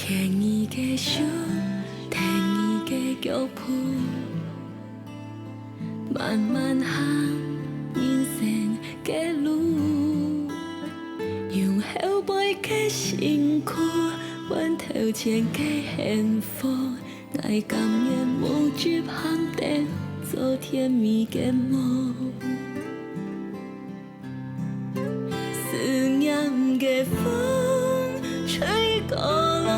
牵伊的手，听伊的脚步，慢慢行人生的路，用后背的辛苦，换头前的幸福，爱甘愿无惧行得做甜蜜的梦。思念的风吹过来，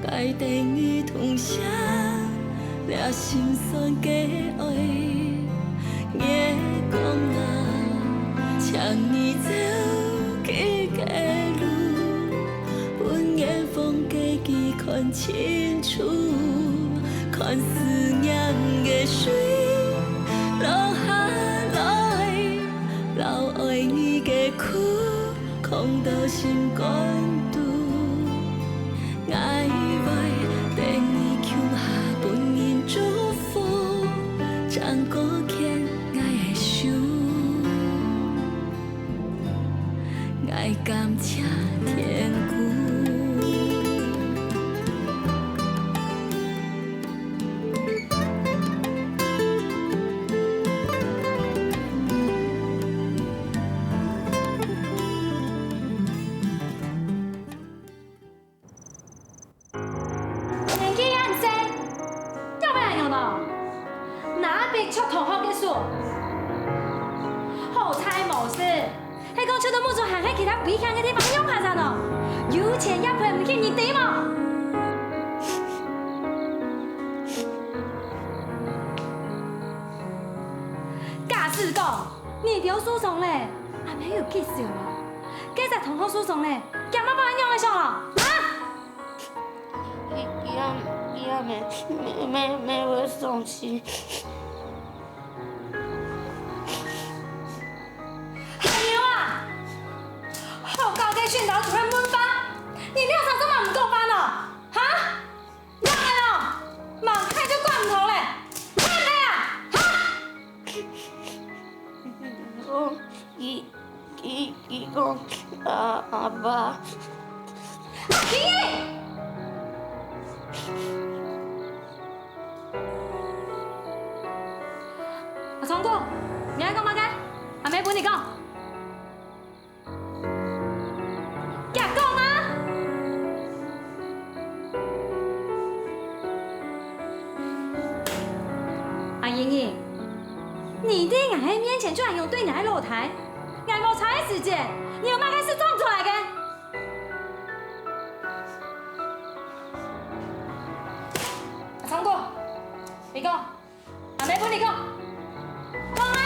该等于痛声，抓心酸的爱。月光啊，牵你走去的路，阮的风家己看清楚，看思念的水落下来，留爱你的苦，空到心肝肚，爱袂等你欠下本人祝福，将孤欠爱的手，爱感谢天父。出同学嘅数，好彩无事。迄讲出到木做行喺其他危险嘅地方用下咋喏？有钱也赔唔起你哋嘛？假使讲你条诉讼咧，还没有结束啊，今日同学诉讼咧，今晚把人用得上了啊？没有送去。训导主任问班，你料场根本唔够班哦，哈？让开哦，忙开就罐头嘞，让开啊，哈？伊讲阿爸，停！阿聪哥，你爱讲乜嘅？阿妹本你讲。莹莹，你在俺喺面前居然用对奶露台，俺无查的时间，你有乜开始装出来嘅？阿聪哥，你讲，阿妹陪你讲，讲啊！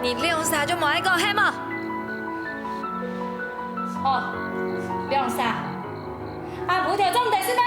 你亮啥就冇爱讲黑嘛？哦，亮啥？啊，五条中第四单。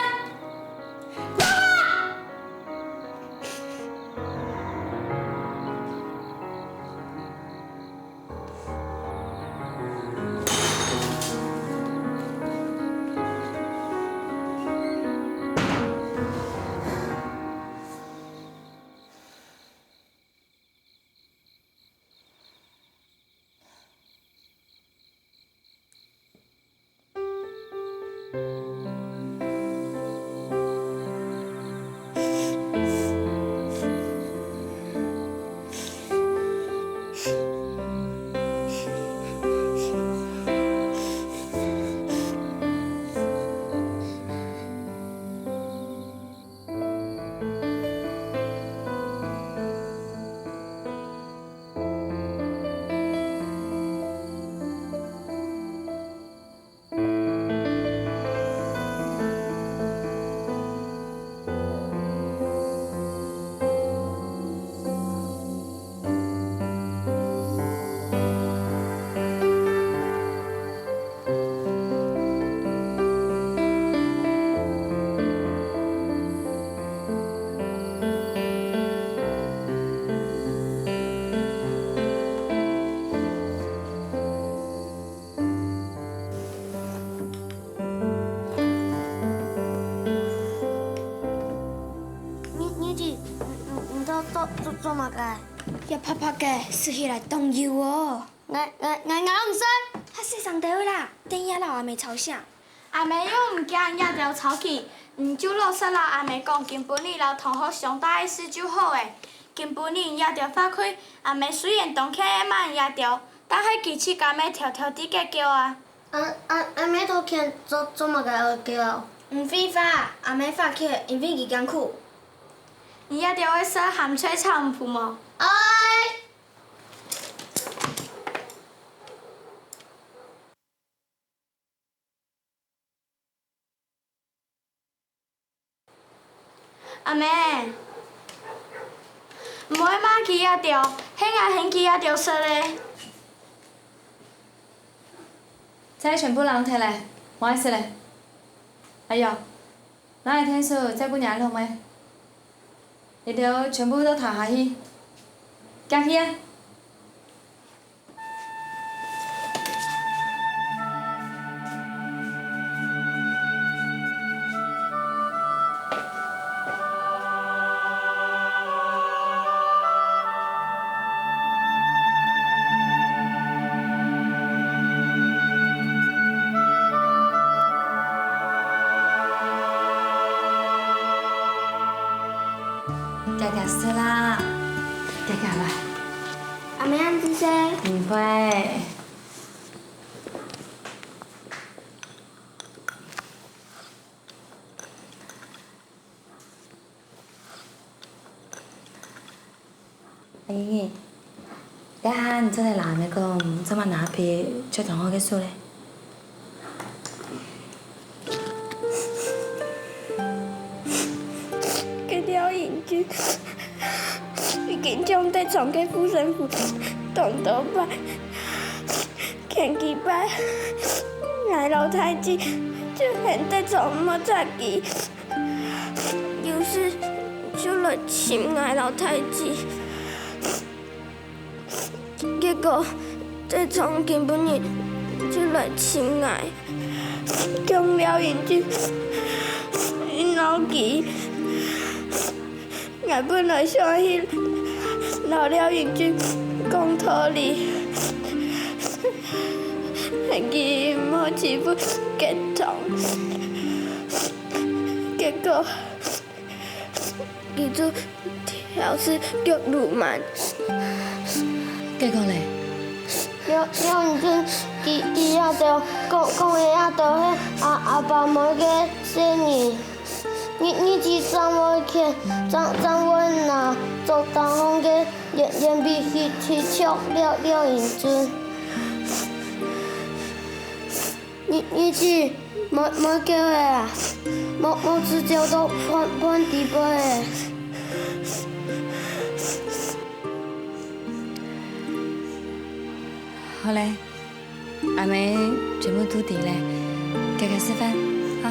做嘛个？要拍拍嘅，是起来动摇哦。我唔识。他洗上台啦，等下老阿妹吵啥？阿妹又唔惊也条吵起，就老实老阿妹讲，根本你老同学上大的事就好诶。根本你也条发开，阿妹虽然当起慢也条，但系其实阿妹条条啲嘅叫啊。阿妹都见做嘛个叫？唔非法，阿妹发起，因为伊艰苦。你也条会说咸菜炒唔铺么？哎。阿妹，唔好骂佢也条，兴啊兴佢也条说咧。菜全部人摕来，我爱食嘞。哎呦，哪会天数再不娘弄咩？一条全部都塌下去，行去啊！佳佳死啦！佳佳来。阿妹安子说。唔会。阿姨，你喊做嚟男嘅講，怎麼拿皮出同學嘅數咧？廖英君已經將在床嘅護身符當到擺，前幾擺挨老太子就現在床冇拆機，有時就來親挨老太子，結果在床根本就來親挨，將廖英君老機。我本來想去老廖英君公土里，佢冇欺負結腸，結果佢就調試腳路慢。結果咧？廖英君，佢也條講嘅也條係阿爸冇嘅聲音。你只怎麼看？怎會拿做當紅嘅臉皮去戳廖英君？你只冇叫嘅啊？冇直接到判地杯嘅。好嘞，阿妹全部都掂咧，佳佳示範啊！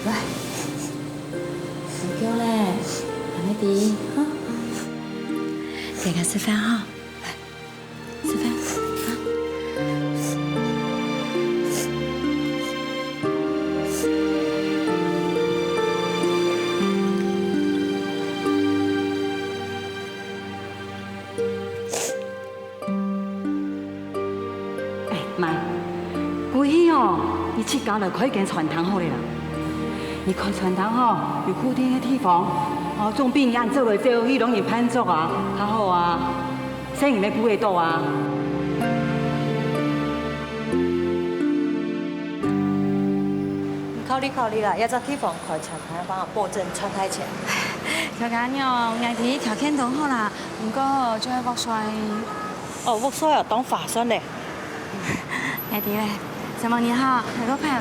來，唔叫咧，阿妹啲哈，佳佳示範哈，來，示範啊！妈，古稀哦，你去搞了快跟传堂好了啦。你看传堂吼，有固定的地方，哦，总比按做来做去容易攀足啊，较好啊。生意要顾得到啊。考慮啦，一隻地方開傳台幫我保證傳台錢。小家娘，硬啲條件都好啦，不過仲要剝水。哦，剝水又當化妝咧。硬啲咧，小夢你好，係個朋友。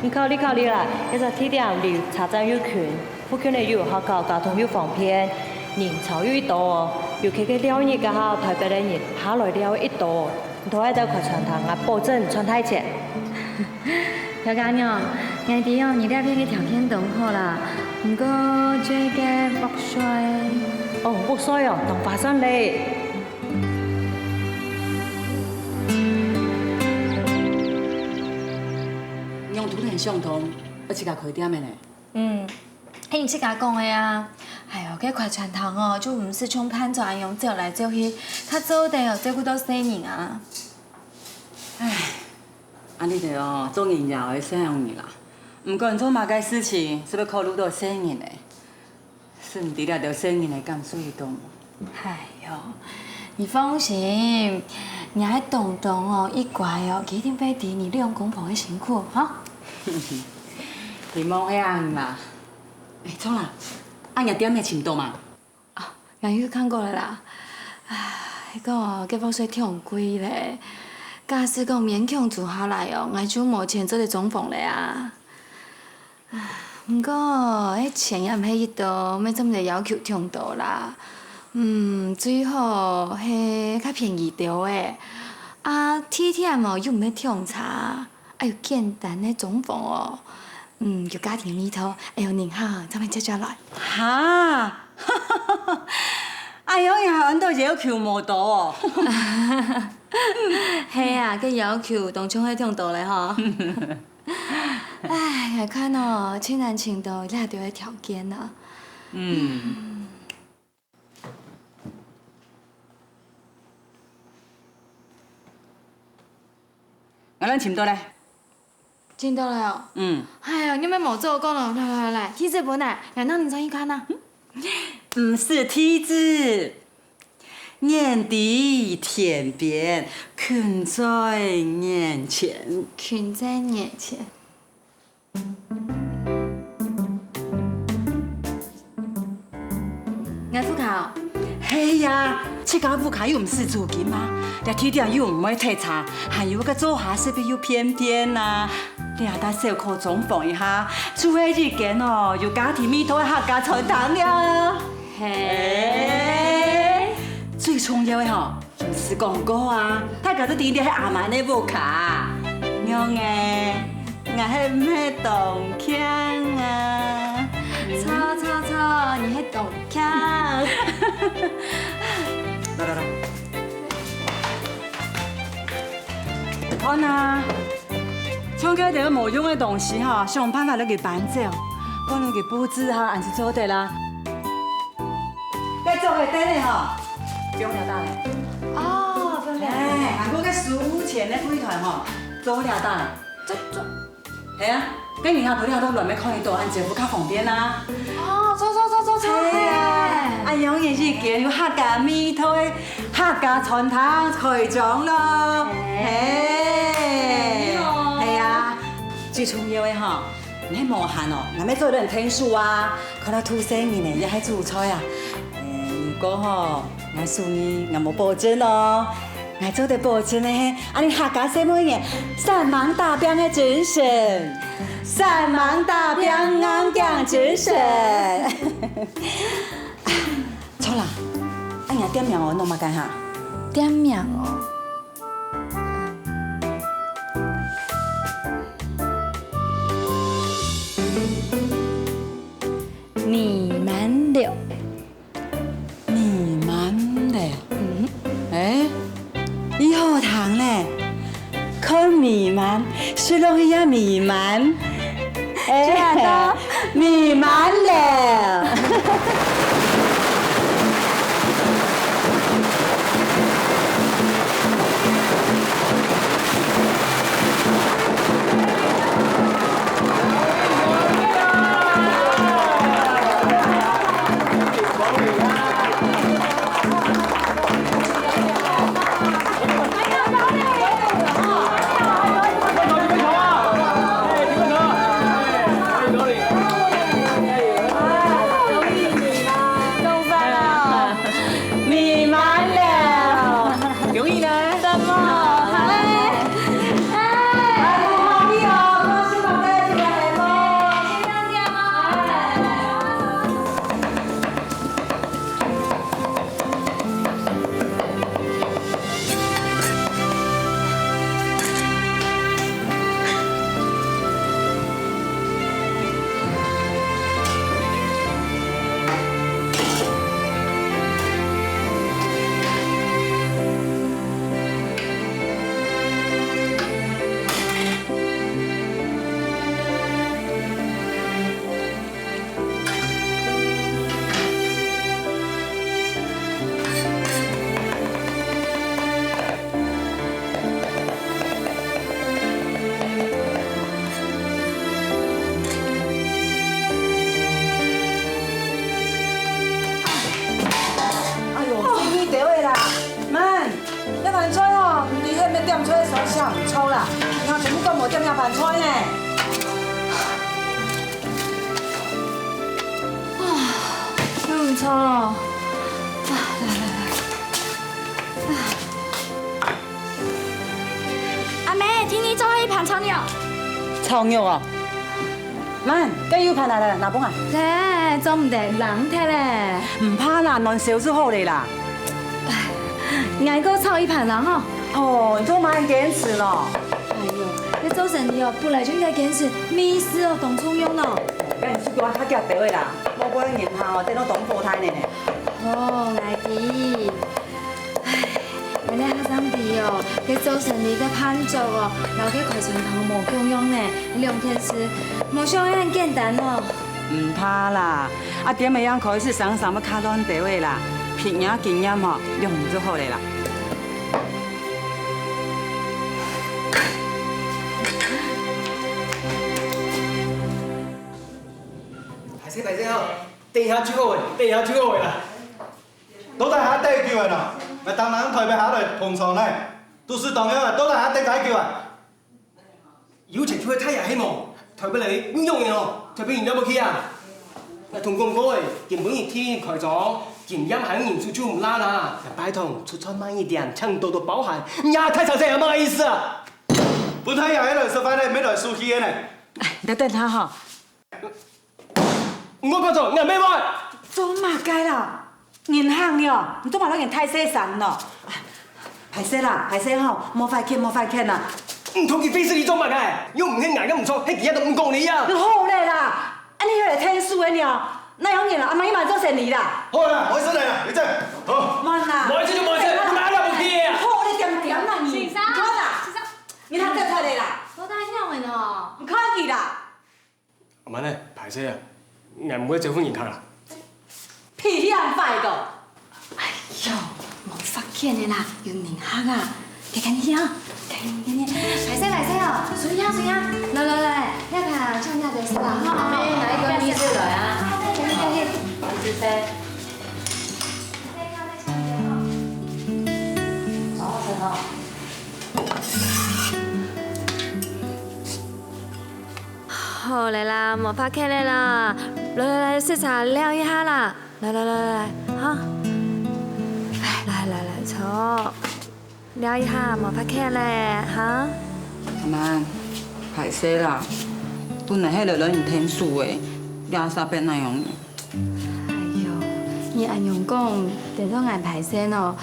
你考慮啦，一隻地點離車站又近，附近的又好搞，交通又方便，人潮又多哦。尤其個了日嘅哈，台北的人下來了一多，都喺度開傳堂啊，保證傳台錢。小家娘，眼底哦，你那边的条件都好啦，不过这个木水，哦，木水哦，同花生嘞。用图腾相同，而且甲开点的呢。迄你是甲讲的啊？哎呦，这块传统哦，就唔是像潘怎样走来走去，较早地哦，照顾到生人啊。唉，安尼着哦，总人也会这样啦。不过做嘛个事情是要考虑到生人的，顺除了着生人的甘水动。哎呦，你放心，你还动动哦，一乖哦，一定会抵你利用公婆的辛苦哈。你莫遐样啦。哎，错啦，按日点的程度嘛。啊，俺去看过了啦。唉，迄个哦，结婚税挺贵咧。假使讲勉强做下来哦，俺就目前做个总房咧啊。唉，不过迄钱也毋迄一道，要这么个要求挺多啦。最好迄较便宜着诶。啊，体贴哦又毋要挺差，哎呦简单的总房哦。有家庭里头，哎呦，您好，咱们接下来。哈，哎呦，也阮都要求无多哦。嘿啊，个要求当中迄挺多嘞吼。哎，来看哦，亲人情都俩着个条件啊。咱请倒来。进到了哦。哎呦，你们冇做过了，来，梯子不来，让你上去看呐。不是梯子，眼底天边，困在眼前。困在眼前。俺副卡。嘿呀，这家副卡又唔是租金吗？连体点又唔会太差，还有个做下是不是又偏偏呐？你下搭小可总放一下，厝的日间哦，有家庭米头的客家传统了。嘿，最重要的吼，就是广告啊！大家都点点迄阿妈那副卡，娘诶，我迄唔迄动腔啊！错，你还懂看？来，好呐。像这个无用的东西哈，想办法来给搬走，可能给布置哈，还是做得啦。该做的等的哈，不用了打嘞。哦，不用了。哎，俺个输钱的会团哈，做了打。做。系啊，跟人家不了都乱要看你多，按政府较方便啦。哦，做。嘿啊，哎呦，日间有客家米头的客家传统开张咯。嘿。最重要的吼，你迄无限哦，若要做人天数啊，可能土生人呢也还煮菜啊。不过吼，俺属你，俺无保证哦，俺做得保证的嘿，你客家什么嘢？三忙大兵的精神，三忙大兵硬讲精神。错啦，俺点名哦，弄嘛干哈？点名哦。你蛮了，哎，以后堂嘞，可弥漫，是容易呀弥漫，哎，弥漫了。点吹手下唔错啦，然后全部都无点样办吹呢。又唔错咯。阿妹，听你做一盘炒牛。炒肉哦，慢，梗要拍来啦，拿帮啊！咧，做唔得人睇咧。唔怕啦，乱烧就好嚟啦。挨个炒一盘人吼。哦，你做蛮坚持咯。哎呦，你做生意哦，本来就应该坚持，没事哦，当冲用咯。梗係叫我較夾地位啦，我嗰啲銀行哦，整到當貨胎呢。哦，来啲。唉，你咧學生弟哦，佢做生意嘅攀做哦，然後佢開船頭無供用呢，兩件事，冇想很簡單哦。唔怕啦，啊點樣開始想什麼卡亂地位啦，平日經驗哦，用就好嚟啦。大聲哦！地下最好地下最好啦！都係下低叫人啊，咪當然台北下來同床呢，都是同樣啊，都係下低解叫啊。邀請佢睇下希望，台北嚟邊用嘅哦？台北人有冇去啊？同公哥原本一天開咗，檢驗還人數就唔拉啦。拜託出餐慢一點，請多多包涵。呀，太小聲有冇意思啊？本睇下喺度食飯咧，咩來輸氣嘅呢？你等下哈。我講錯，人咩話？做乜解啦？銀行喲，你都話嗰件太細神咯。係些啦，係些吼，冇快傾，冇快傾啦。唔通佢非死你做乜嘅？又唔輕眼都唔錯，迄件都唔講你啊！好咧啦，啊你要嚟聽書嘅呢？那有年啦，阿媽要買做生意啦。好啦，我先嚟啦，你真好。慢啦。冇事就冇事，你買啦冇去啊！好，你點點啦你？先生，唔看啦，你睇得出嚟啦？我帶nhau嘅呢。唔看佢啦。阿媽咧，排泄啊！人唔會政府銀行啦。屁樣快個！哎呦，冇發現嘅啦，要寧黑啊！睇緊啲啊，睇，來先哦，數一數一，來，一盤唱下就食啦，好，哪一個名字來啊？1、2、3。好。好嚟啦，冇拍劇嚟啦，來，食茶撩一下啦，來，哈，來，坐，撩一下，冇拍劇咧，哈。阿媽，排泄啦，本來迄個人唔聽書嘅，廿三變那樣。哎呦，你按用講，等到俺排泄哦，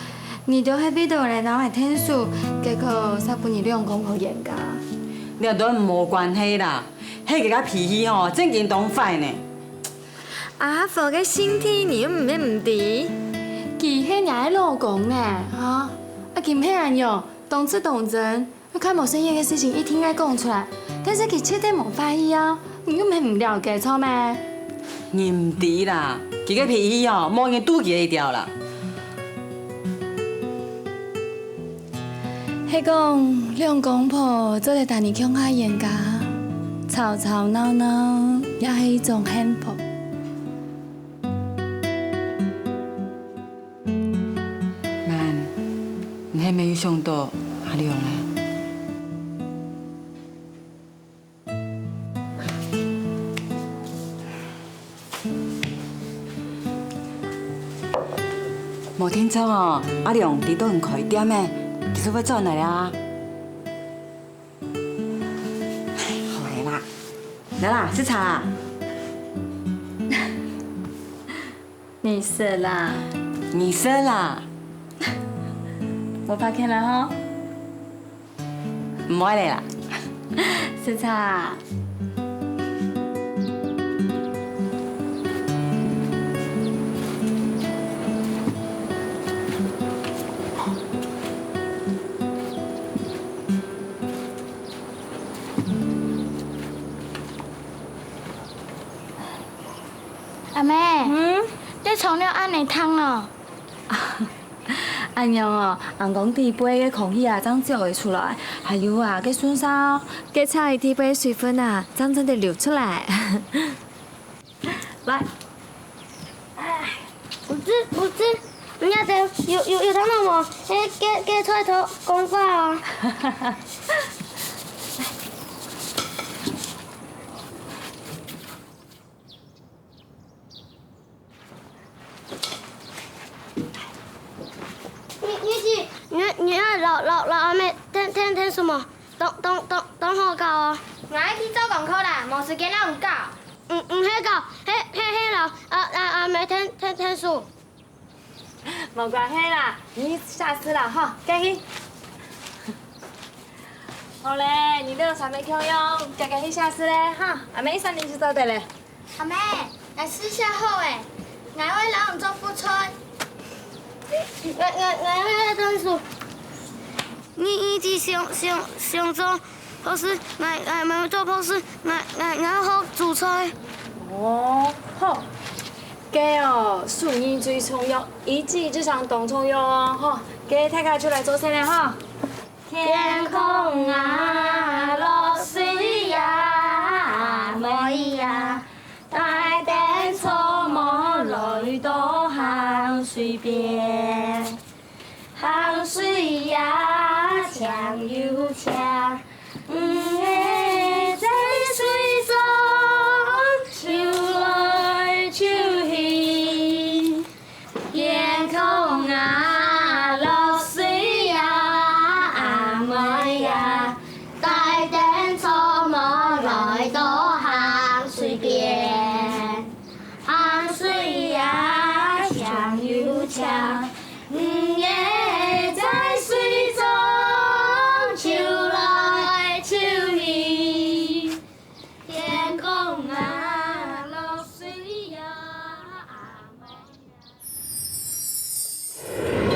你就喺邊度嚟攞嚟聽書，結果煞半夜兩公婆嚴噶。你又都冇關係啦。迄個脾氣哦，正經當快呢。阿婆嘅身體你又唔咩唔知？佢係人嘅老公呢，嚇！啊，佢唔係人樣，動之動真，佢看無生意嘅事情一聽愛講出來，但是佢徹底冇發現啊，你又唔了解錯咩？你唔知啦，佢嘅脾氣哦，冇人拄佢一條啦。係講兩公婆做嚟帶你鄉下嚴家。吵吵鬧鬧也係一種幸福。媽，你係咪要想到阿亮啊？冇聽錯哦，阿亮啲都唔開店咩？其實會做嚟啊？來啦，吃茶啦。你死啦！你死啦！我發現啦吼，唔愛你啦。吃茶。阿妹，你沖了安尼湯哦？安樣哦，人講地杯嘅空氣啊，將照會出來，還有啊，嘅酸sau嘅菜地杯水分啊，將真的流出來。來，不知，人家就有睇到冇？誒，嘅菜頭講話啊。你要老阿妹听什么？等好教哦。我爱去做功课啦，无时间让有教。迄教，迄老阿妹听书。冇关系啦，你下次啦哈，赶紧。好嘞，你都上面口用，赶紧去下次嘞哈，阿妹3年就走得嘞。阿妹，来试下好诶，我会老用做副菜。我听书。你一直想做好事，我做好事，我好煮菜。哦，好。嘅哦，素年最重要，一技之长懂重要哦，吼！嘅大家出来做先嘞哈。天空啊，落水呀，妹呀，带点草木来到鹹水邊，鹹水呀，長又長，在水中游來游去，天空啊，落水呀，妹呀，帶點草木來到鹹水邊，鹹水呀，長又長，也在水中游來游去，天空啊，落水呀，妹呀。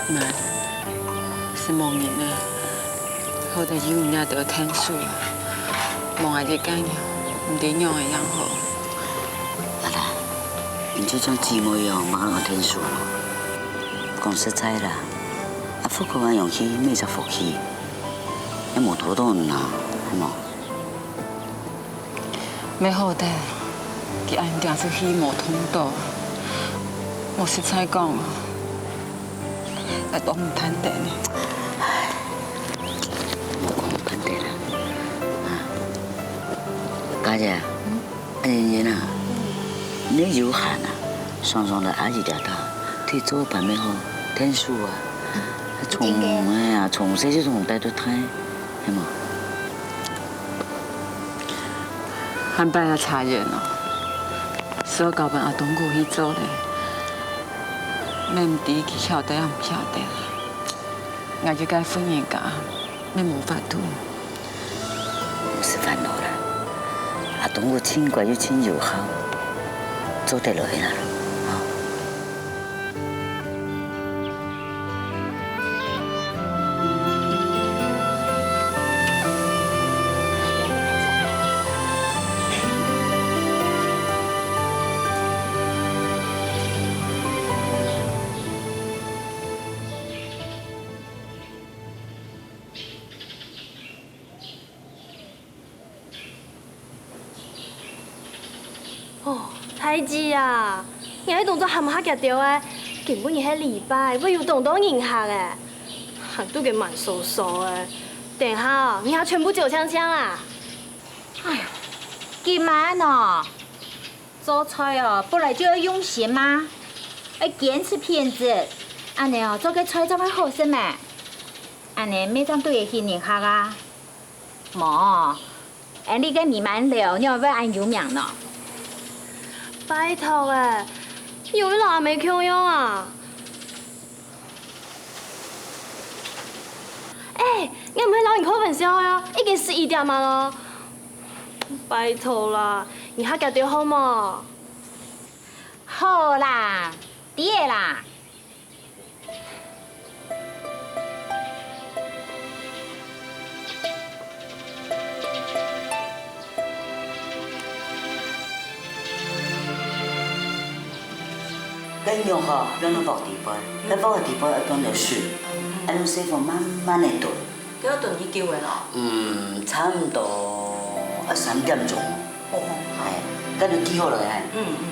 妈，是梦人啊，好在有人得天数啊，梦爱的干娘，唔得样的样好。阿达，你这种姊妹样马上天数咯。讲实在啦，阿福哥用起咩就福气，一无多多人啊，系冇？没好的，佢安定是希望通道，我实在讲啊。我都唔坦地呢。唉，冇講唔坦地啦。家姐，人人啊，你有閒啊，常常嚟阿姨條大，去做辦咩好？聽書啊，從細就從帶到大，係冇？韓班也查人咯，所以教班阿東姑去做咧。咩唔知佢曉得也唔曉得，我就該分人家，咩冇法度。唔是煩惱啦，阿東個親貴又親又好，做得來啦。代志啊！你迄动作含下夹着的，根本伊迄礼拜要有动动银行的，还拄个慢嗖嗖的。等下你还全部九枪枪啊！哎呀，今晚哦，做菜哦，本来就要用心嘛，要坚持品质。安尼哦，做个菜才会好食嘛。安尼每张都会去人客啊。无，你个米满了，你要不按有名呢？拜托诶，有你老阿妹强用啊！你唔系老人开玩笑啊，已经11点嘛咯。拜托啦，你下夹着好冇？好啦，对啦。跟用哈，用到爆地杯，那爆地杯要放到水，按用水分慢慢的炖。幾多頓已叫嘅咯？差唔多3點鐘。係，跟住煮好落嚟，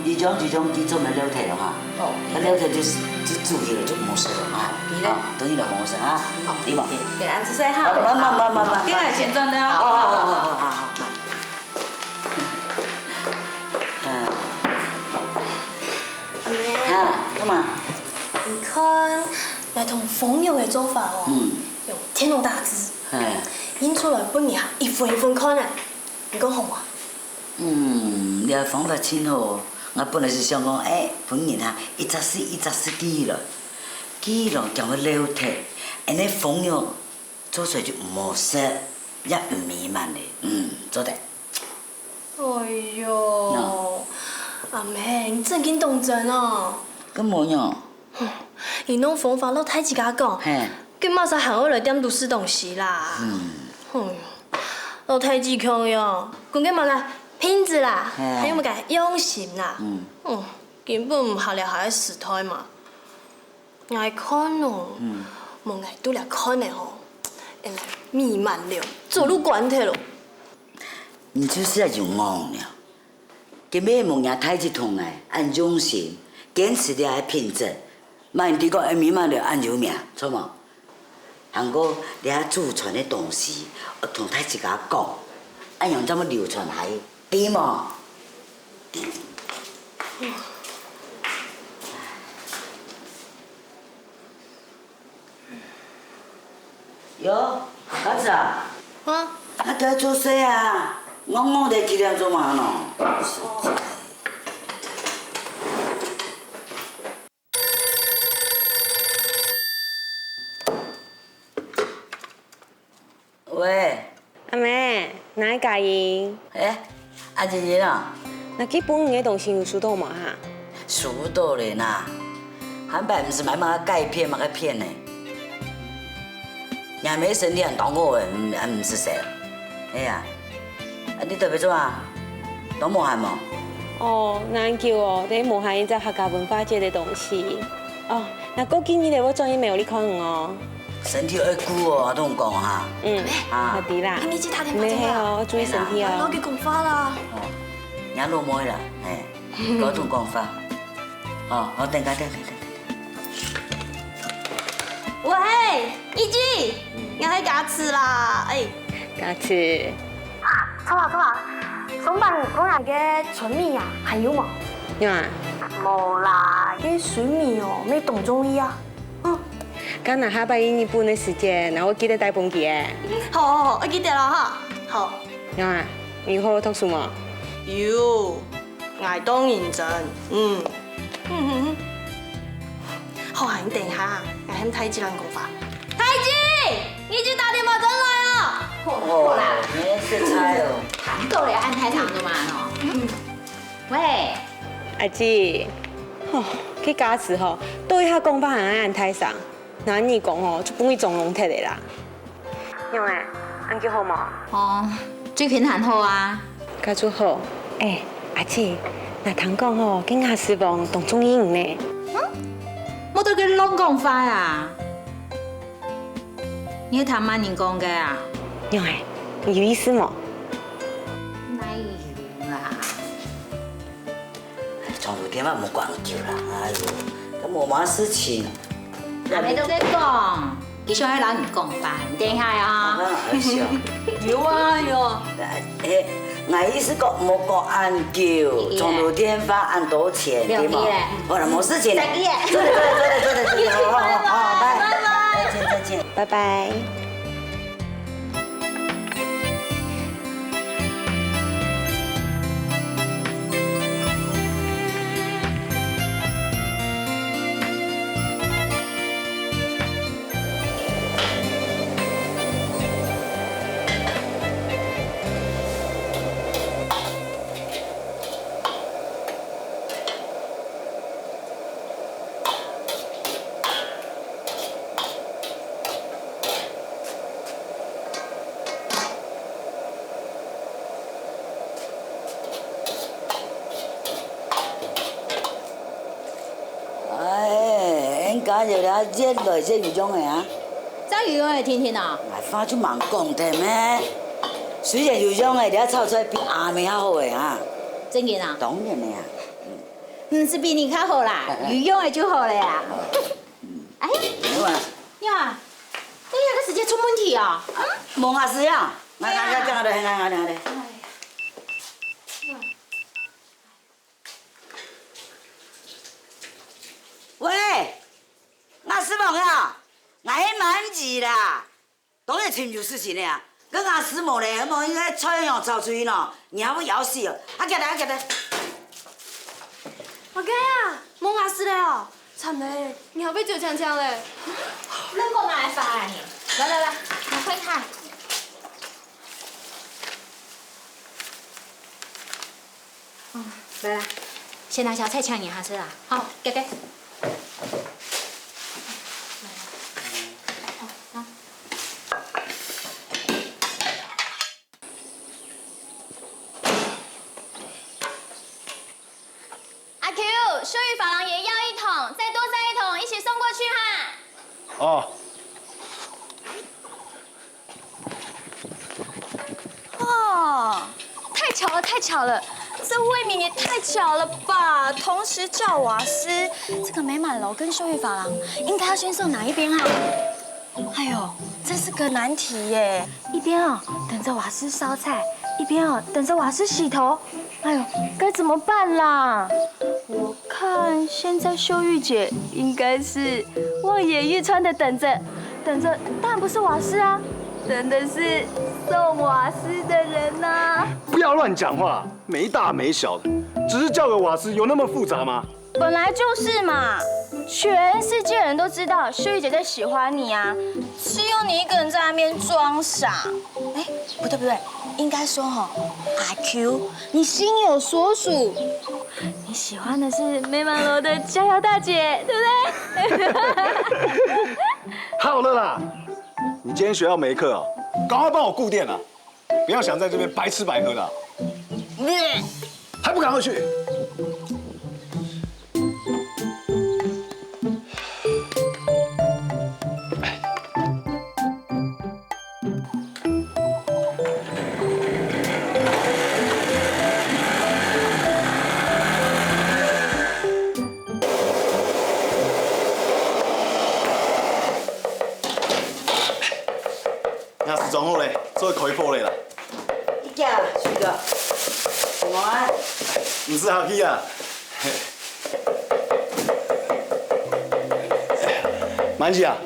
一種煮做咪了體咯嚇。哦。那了體就煮起來就冇事了啊。等於就冇事啊。對嘛？給俺吃些哈。慢。給俺先裝了。好。幹嘛？你看，來同風油嘅做法哦，用天龍大字，印出來本嘢一份一份看啊，你講好嘛？你個方法真好，我本來是想講，本人啊，一隻絲記落，叫佢了體，安尼風油做出來就冇色，也唔糜爛嘅，做得。哎呦，阿妹，你真緊當真哦？咁冇樣。你弄方法，老太自家講，佢馬上喊我來點都試東西啦。老太子強樣，講嘅乜啦？品質啦，還有乜嘅用心啦。根本唔下嚟下啲時態嘛。愛看哦，冇愛都嚟看嘅哦，原來糜爛了，做路關體咯。你就是要用我了，佢咩冇人太子同嘅，按用心，堅持啲係品質。萬啲個阿咪嘛就按有名，錯冇？韓國你喺祖傳嘅東西，我同大家講，按樣怎麼流傳下去，對冇？喲，兒子啊，在做啥啊？我在幾點做嘛呢？喂，阿妹，哪介意？阿姐姐啊，那基本嘅東西有收到嘛哈？收到了啦，韓白唔是買嘛鈣片嘛個片呢？也沒身體很當我唔是誰？你特別做啊？都冇喊冇？哦，難叫哦，你冇喊只客家文化節嘅東西。哦，那過幾年嚟我終於沒有你看哦。身體要顧哦，我同講哈。好啲啦。你接他電話咩哦？注意身體哦。我嘅講法啦。人老妹啦，嗰種講法。我等下。喂，一句，我喺家吃啦，家吃。錯啦，松板嗰日嘅春米啊，還有冇？有啊。冇啦，嘅水米哦，咩凍中醫啊？咁那下擺日本嘅時間，那我記得帶本記嘅。好，我記得啦哈。好。有啊，你好好讀書嘛？有，我當認真。好，你等下，我向太子人講法。太子，你去打電話進來啊！好啦，你食菜哦。你夠嚟安排堂做嘛喏？喂，阿姊，去家時吼，都一下講法行安太上，那你講吼就不會中龍鐵的啦。因為安叫好嘛？哦，最近還好啊。家做好，阿姊，那堂講吼，跟亞師傅當中醫呢？我對佢亂講法啊！你係談乜人講嘅啊？因為有意思冇？哪有啦？从头天晚无讲究啦，哎呦，咁无嘛事情。阿妹都在讲，其实迄人唔讲吧，等下啊。有啊有。诶，我意思讲莫讲按究，从头天发按多钱，对吗？好了，没事情。再见。坐的，好，拜拜。再见，拜拜。家就了这来这雨中的啊，这雨中的天天啊，哎，反正忙讲的咩？虽然雨中的了炒出来比阿妹较好的啊，真嘅啊？当然的呀。是比你较好啦，雨中的就好了呀。哎，呀，这个直接出问题啊！冇啊事呀，我讲的。喂，阿师傅呀，我喺满级啦，当然亲有事情呀。跟阿师傅咧，冇应该菜样炒出去咯，你还不咬死哦？啊，给他。阿哥呀，冇阿师嘞哦，惨嘞，你还被酒呛呛嘞。那个麻烦啊你，来，你快看。来，先拿小菜抢你哈吃啦，好，给。阿 Q， 秀玉珐琅也要1桶，再多摘1桶，一起送过去哈。哦。哦，太巧了，这未免也太巧了吧！同时叫瓦斯，这个美满楼跟秀玉珐琅，应该要先送哪一边啊？哎呦，这是个难题耶！一边哦等着瓦斯烧菜，一边哦等着瓦斯洗头。哎呦，该怎么办啦？我看现在秀玉姐应该是望眼欲穿的等着，当然不是瓦斯啊，等的是送瓦斯的人呐。不要乱讲话，没大没小的，只是叫个瓦斯，有那么复杂吗？本来就是嘛，全世界人都知道秀玉姐在喜欢你啊，只有你一个人在那边装傻。哎，不对，应该说哈，阿 Q， 你心有所属，你喜欢的是美满楼的佳瑶大姐，对不对？好了啦，你今天学校没课哦，赶快帮我顾店啊，不要想在这边白吃白喝的。还不赶快去！那是装好嘞，做开铺嘞啦。一家徐哥，我啊，唔是客气啊。满姐啊，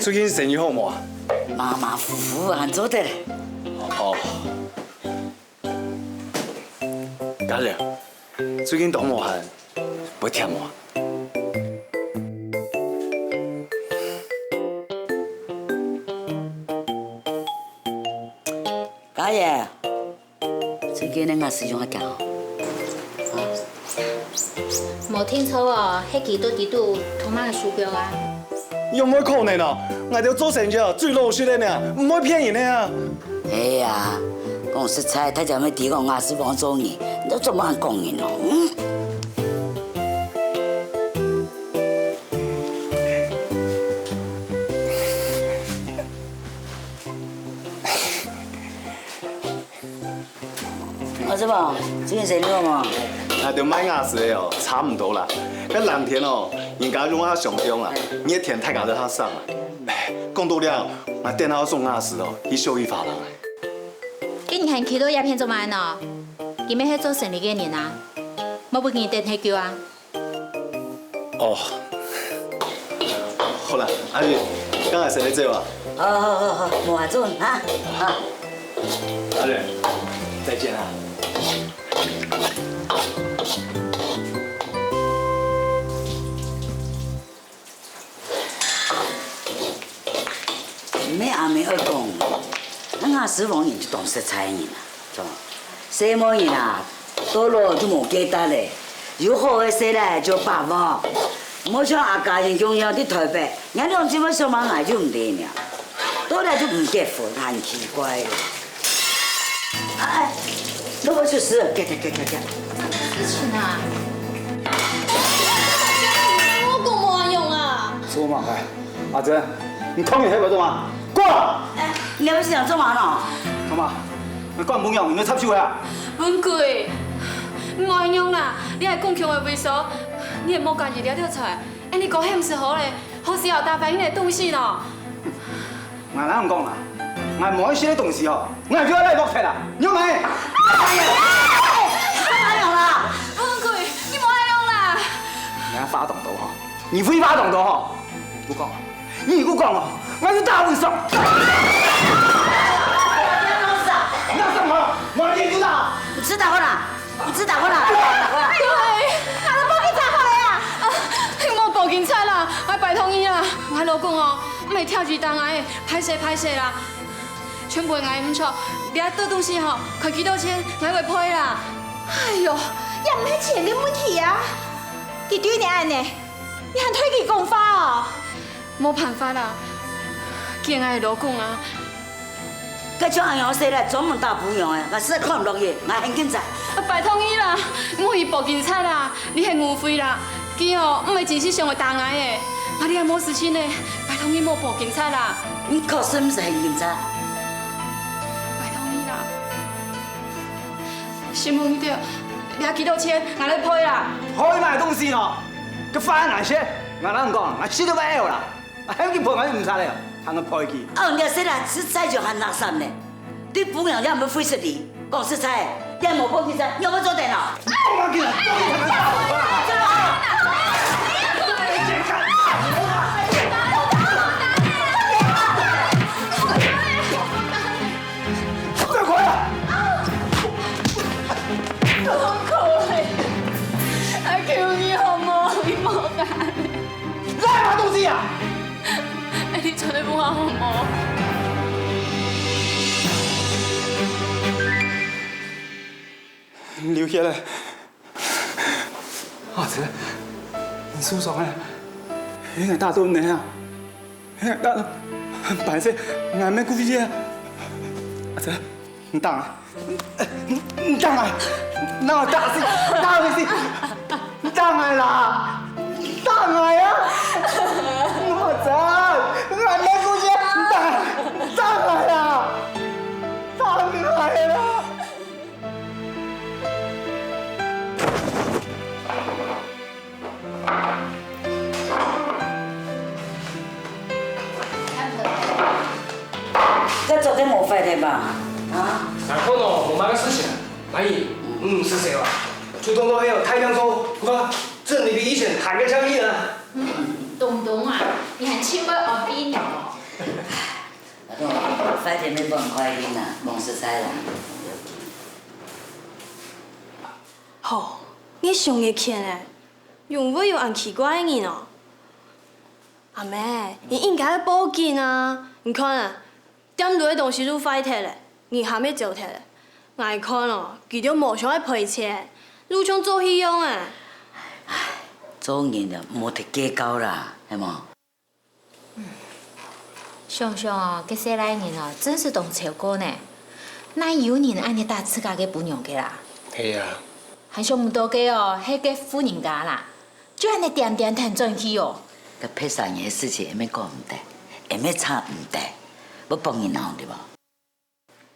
最近生意好冇啊？马马虎虎还做得嘞。哦。家姐，最近当无闲，不忝我。家姐，最近恁阿师兄阿讲哦。冇听错哦，迄期都伫度同妈的鼠标啊。有冇可能哦？我哋做成就最老实的呢，唔会骗人的啊。哎呀，讲实在，他就要提供阿师帮做你，你都怎么样讲人哦？阿师傅，最近生意好冇？那就买牙齿的哦，差唔多啦。那蓝田哦，人家用啊上中啦，你的田太搞得他上了。讲多了，那电脑送牙齿哦，伊受益法人。今年去到鸦片做嘛呢？今日去做生意的人啊，冇不见电梯叫啊？哦，好啦，阿玉，刚才谁来做啊？好，莫话做啊，好。阿瑞，再见啊。咩阿妹二讲，咱阿师傅人就懂食材人啦，怎？什么人啊，多了就冇记得嘞，有好的食来就把握。冇像阿家人中央伫台北，人两姊妹上网挨就唔得呢，多来就唔结婚，很奇怪。哎，那我出事，给。事情啊？我讲冇用啊！做嘛哎，阿珍，你讨厌黑白做嘛？过来。哎，你要是想做嘛咯？干嘛？你管唔用，你插手啊？文贵，唔爱用啦！你系讲强的为所，你也莫家己了了出来。哎，你讲迄唔是好嘞，好时候打败迄个东西咯。我哪能讲啦？我买些东西哦，我就要来落铁啦，你没？哪有啦？文贵，你莫爱用啦！你还发动刀哈？你非法动刀哈？不讲，你不讲哦，我就打为上。那什么？我你知道？你知道啦？你知道啦？对，俺都报警察回来啊！你莫报警察啦，我拜托你啦，我老公哦，唔系跳鱼当来的，歹势啦，全部挨唔错，你啊倒东西吼，开几多钱，我会赔啦。哎呦，也唔系钱的问题啊！佢对你安尼，你还推佢讲法哦？冇办法啦，见我的老公啊。搿种样生来专门打不用的，我实在看唔落去，我很紧张。拜托你啦，莫去报警察啦，你系误会啦，佢哦唔系真实上会打挨的，啊你还冇事情呢，拜托你莫报警察啦。你确实唔是很紧张。拜托你啦，新闻对，你还几多钱，我来赔啦。可以买东西咯，这翻哪些？我哪能讲？我死都不要啦，还要去赔我唔杀了，喊我赔去。你要生来实在就很垃圾呢，你不用你唔费事你，讲实在，你冇报警察，你有冇做电脑？我给拿东西啊！哎，你绝对不好好吗？留下来。阿子，你受伤了，那个大肚腩啊，那个大，白色，俺没故意啊。阿子，你当啊，你当啊，那我打死，打死你，你当啊啦！打我呀！我操！俺没故意，打我呀！打我呀！搿昨天冇快的吧？啊？那可能冇乜嘅事情，阿姨，是谁啊？初中都还有太阳沟，不过这里比以前还更相应啊。东东啊，你还请我学比呢？阿东，快点没帮快点呐，讲实在啦。好，你上日看诶，用不用按奇怪的人哦？阿妹，你应该要报警啊！你看啊，点多的东西都坏脱了，你还没走脱了。我看哦，佢就冇想要赔钱，路上做戏用啊。做人就冇得计较啦，系冇？想想哦，这些来人哦，真是懂超过呢。哪有人安尼打自家嘅本娘嘅啦？系啊。还想唔到嘅哦，迄个富人家啦，就安尼点点谈转去哦。搿拍上嘢事情也没讲唔得，也没差唔得，要帮人闹对吧？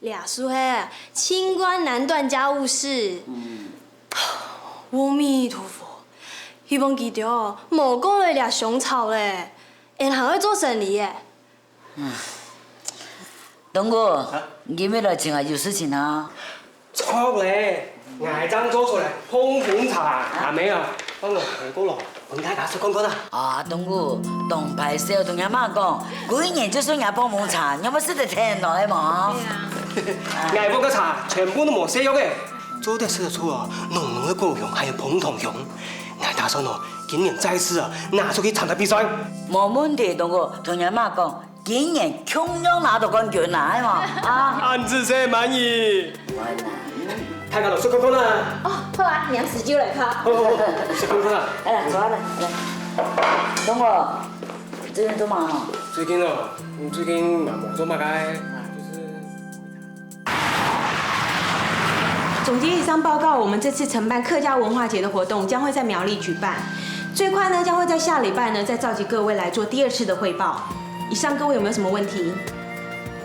俩叔嘿，清官难断家务事。阿弥陀佛，希望记着莫讲会掠香草咧，会行去做生意诶。东哥，今日来请啊有事情啊？錯咧，捱爭咗出嚟烹本茶，係咪啊？幫我提高落，本太解釋講講啦。啊，東哥，東派少同阿媽講，每年就算阿幫忙茶，有冇識得聽來嘛？捱幫嘅茶全部都冇瀉藥嘅，做得食得出啊濃濃嘅果香，還有捧糖香。捱打算哦，今年再次啊拿出去參加比賽。冇問題，東哥，同阿媽講。今年同樣拿到冠軍啦，係嘛？啊！安子生滿意。睇下老師講講啦。哦，好啊，娘試酒嚟拍。好，食講講啦。來，坐下來。東哥，最近做嘛？最近哦，最近冇做乜嘅。总结以上报告，我们这次承办客家文化节的活动将会在苗栗举办，最快呢将会在下礼拜呢再召集各位来做第2次的汇报。以上各位有没有什么问题？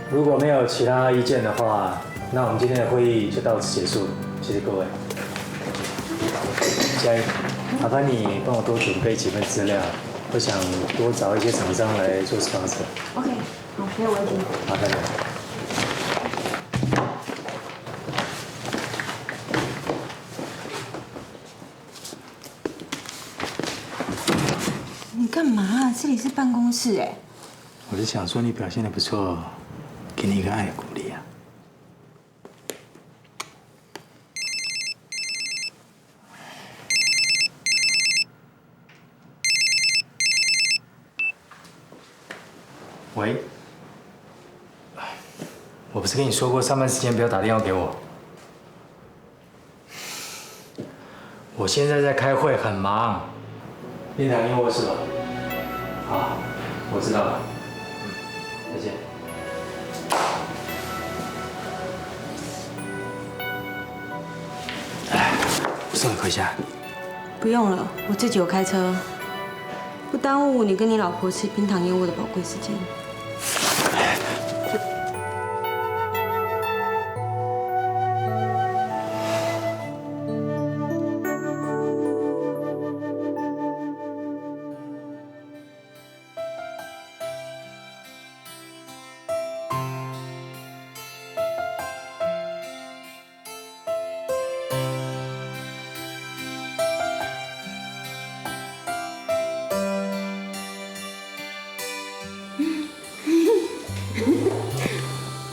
如果没有其他意见的话，那我们今天的会议就到此结束。谢谢各位。佳怡，麻烦你帮我多准备几份资料，我想多找一些厂商来做 sponsor。OK， 好，没有问题。麻烦你。你干嘛？这里是办公室哎。我是想说你表现得不错，给你一个爱的鼓励啊。喂，我不是跟你说过上班时间不要打电话给我？我现在在开会，很忙。练堂音卧室吧。好，我知道了。再见。我送你回家。不用了，我自己有开车，不耽误你跟你老婆吃冰糖燕窝的宝贵时间。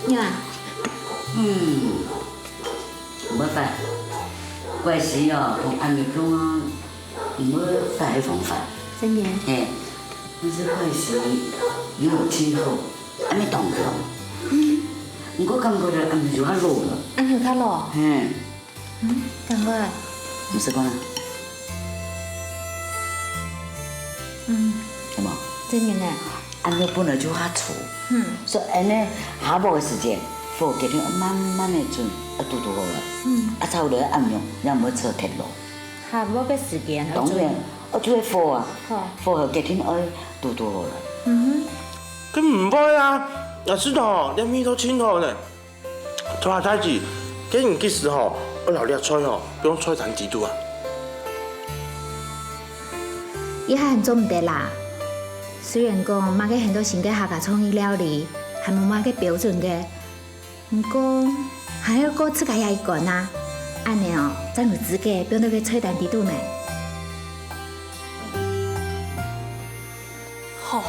娘啊，冇法，怪事哦，同阿妹講啊，冇法去方法。真嘅。誒，你這怪事有前後，阿妹當佢。唔過感覺阿妹就較老了。阿妹較老。感覺。唔識講啦。係冇？真嘅呢。阿妹本來就較粗。所以安尼下晡嘅時間，火給你慢慢的轉，嘟嘟好啦。差不多暗用，讓唔好坐鐵路。下晡嘅時間。當然，我做火啊，火後給你愛嘟嘟好啦。佢唔會啊，又知道你面都清楚呢。做下太子，既然幾時候我留你菜哦，不用菜談幾多啊？伊還做唔得啦。雖然講買嘅很多新嘅客家創意料理，還冇買嘅標準嘅，不過還要過自家也一個呐。安尼哦，才有資格變到個菜單地度呢。吼，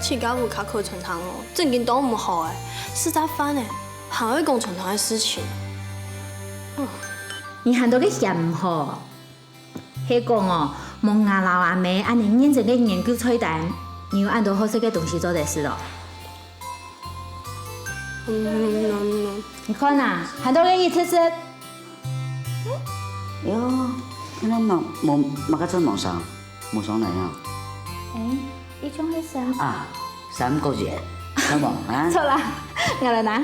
去搞武卡課傳堂哦，正經都唔好誒，實在煩誒，還會講傳堂嘅事情。你喊到個嫌唔好，係講哦，蒙阿老阿妹安尼認真嘅研究菜單。你有按到好食嘅東西做得事咯。你看呐，很多人一吃吃。喲，你冇個做冇上嚟啊？一種係啥？啊，3個月，好冇啊？錯啦，我來拿。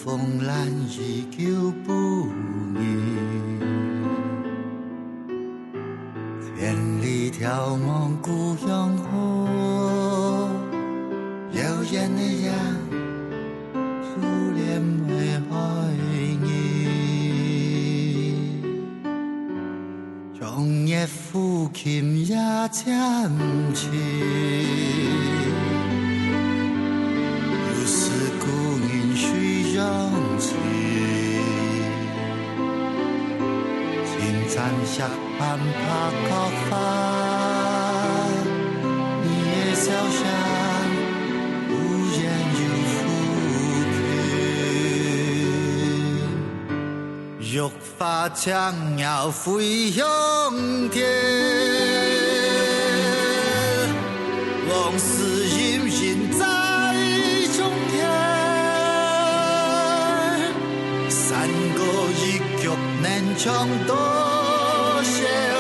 风澜依旧不移，千里眺望故乡河，遥远的呀，初恋为爱你，冬夜抚琴呀响起。山下攀爬高峰，你的笑声无言又抚平，玉发将要飞向天，往事隐隐在中间，山歌一曲难唱多少。